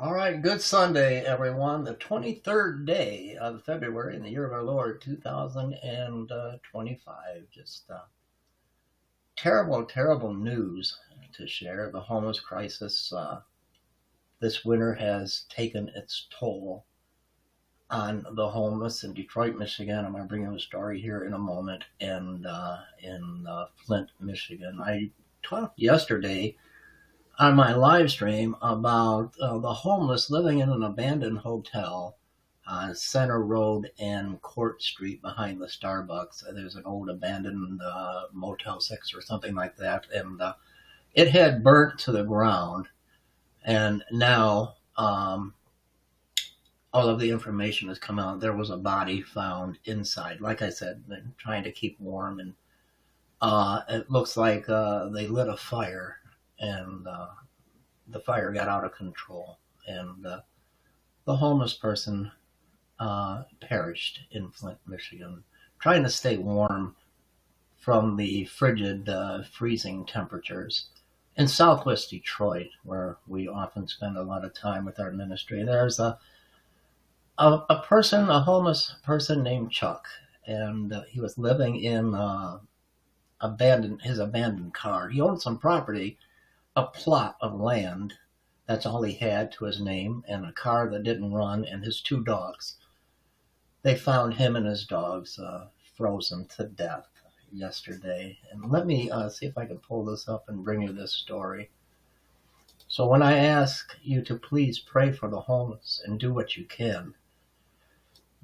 All right, good Sunday, everyone. The 23rd day of February in the year of our Lord, 2025. Just terrible, terrible news to share. The homeless crisis this winter has taken its toll on the homeless in Detroit, Michigan. I'm going to bring you a story here in a moment. And in Flint, Michigan. I talked yesterday on my live stream about the homeless living in an abandoned hotel on Center Road and Court Street behind the Starbucks. There's an old abandoned Motel 6 or something like that, and it had burnt to the ground. And now all of the information has come out. There was a body found inside. Like I said, they're trying to keep warm, and it looks like they lit a fire, and the fire got out of control, and the homeless person perished in Flint, Michigan, trying to stay warm from the frigid, freezing temperatures. In southwest Detroit, where we often spend a lot of time with our ministry, there's a homeless person named Chuck, and he was living in his abandoned car. He owned some property, a plot of land. That's all he had to his name, and a car that didn't run, and his two dogs. They found him and his dogs frozen to death yesterday. And let me see if I can pull this up and bring you this story. So when I ask you to please pray for the homeless and do what you can,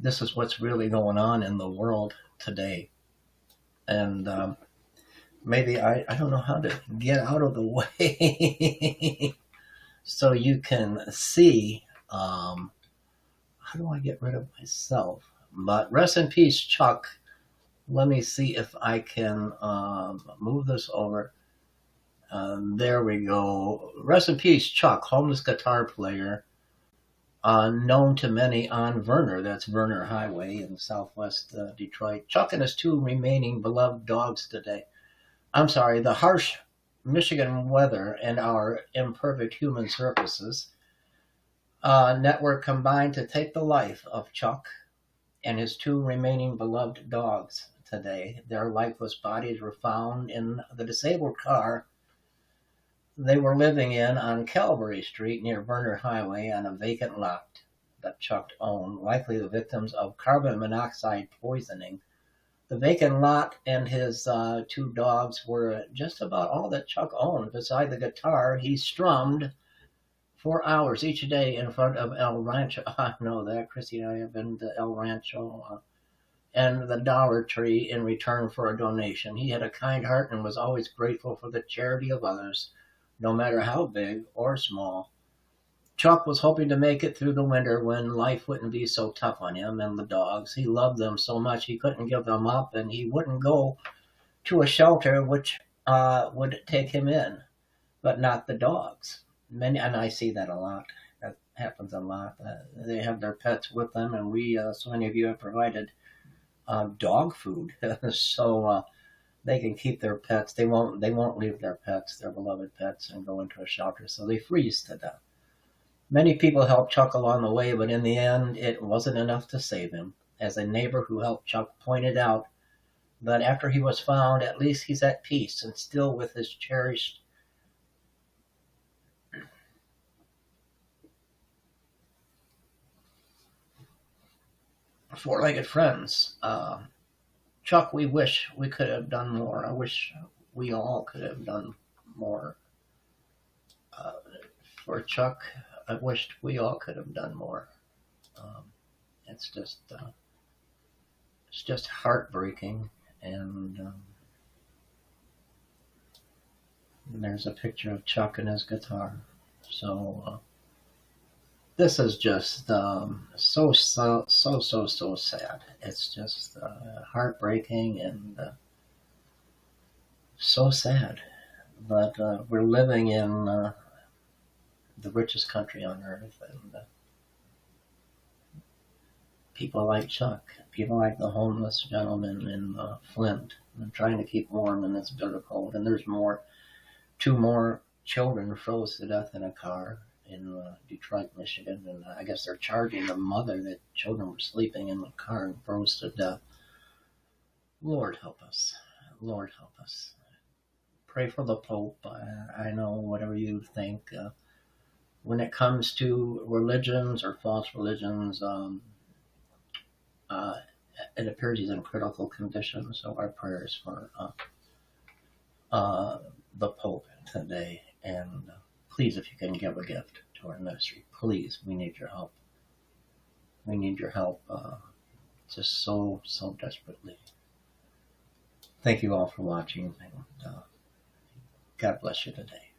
this is what's really going on in the world today. And maybe I don't know how to get out of the way so you can see. How do I get rid of myself? But rest in peace, Chuck. Let me see if I can move this over. There we go. Rest in peace, Chuck, homeless guitar player, known to many on Verner. That's Verner Highway in southwest Detroit. Chuck and his two remaining beloved dogs today. I'm sorry, the harsh Michigan weather and our imperfect human services network combined to take the life of Chuck and his two remaining beloved dogs today. Their lifeless bodies were found in the disabled car they were living in on Calvary Street near Verner Highway on a vacant lot that Chuck owned, likely the victims of carbon monoxide poisoning. The vacant lot and his two dogs were just about all that Chuck owned. Beside the guitar, he strummed for hours each day in front of El Rancho. I know that, Chrissy and I have been to El Rancho and the Dollar Tree in return for a donation. He had a kind heart and was always grateful for the charity of others, no matter how big or small. Chuck was hoping to make it through the winter when life wouldn't be so tough on him and the dogs. He loved them so much he couldn't give them up, and he wouldn't go to a shelter which would take him in, but not the dogs. And I see that a lot. That happens a lot. They have their pets with them, and so many of you have provided dog food, so they can keep their pets. They won't leave their pets, their beloved pets, and go into a shelter, so they freeze to death. Many people helped Chuck along the way, but in the end, it wasn't enough to save him. As a neighbor who helped Chuck pointed out, that after he was found, at least he's at peace and still with his cherished four-legged friends. Chuck, we wish we could have done more. I wish we all could have done more for Chuck. I wished we all could have done more. It's just heartbreaking, and there's a picture of Chuck and his guitar. So this is just so sad. It's just heartbreaking and so sad. But we're living in the richest country on earth, and people like Chuck, people like the homeless gentleman in Flint, and trying to keep warm in this bitter cold. And there's more. Two more children froze to death in a car, in Detroit, Michigan, and I guess they're charging the mother that children were sleeping in the car and froze to death. Lord help us. Lord help us. Pray for the Pope. I know whatever you think. When it comes to religions or false religions, uh, it appears he's in critical condition. So our prayers for the Pope today. And please, if you can give a gift to our ministry, please, we need your help. We need your help just so desperately. Thank you all for watching, and God bless you today.